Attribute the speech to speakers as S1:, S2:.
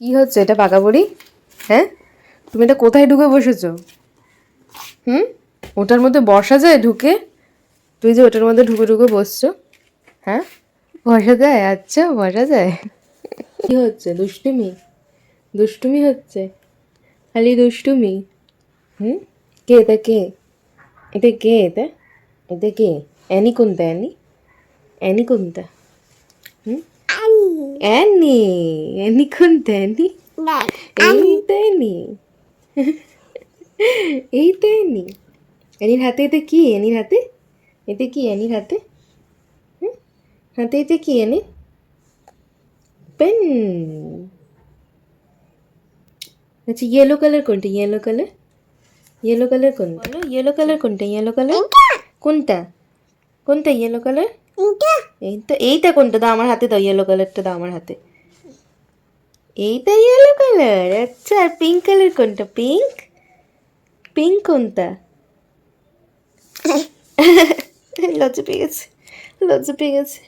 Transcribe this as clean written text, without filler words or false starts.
S1: কি হচ্ছে এটা পাকা বুড়ি? হ্যাঁ, তুমি এটা কোথায় ঢুকে বসেছো? ওটার মধ্যে বসা যায় ঢুকে? তুই যে ওটার মধ্যে ঢুকে ঢুকে বসছো, হ্যাঁ বসা যায়? আচ্ছা বসা যায়। কি হচ্ছে? দুষ্টুমি? দুষ্টুমি হচ্ছে? খালি দুষ্টুমি? কে এটা? কে এটা? কে এটা? এটা কে? অ্যানি কোনটা? অ্যানি? অ্যানি কোনটা? অ্যানি? অ্যানি কোনটা? অ্যানি? এই তো অ্যানি। এই তো অ্যানি। অ্যানির হাতে এটা কি? অ্যানির হাতে এটা কি? অ্যানির হাতে হাতে এটা কি? Any pen. আচ্ছা ইয়েলো কালার কোনটা? Yellow colour? ইয়েলো কালার কোনটা? বলো ইয়েলো কালার কোনটা? ইয়েলো কালার কোনটা? কোনটা ইয়েলো কালার? এইটা কোনটা? দাও আমার হাতে, দাও ইয়েলো কালারটা, দাও আমার হাতে। এইটা ইয়েলো কালার? আচ্ছা আর পিঙ্ক কালার কোনটা? পিঙ্ক? পিঙ্ক কোনটা? লজ্জা পেয়ে গেছে, লজ্জা পেয়ে গেছে।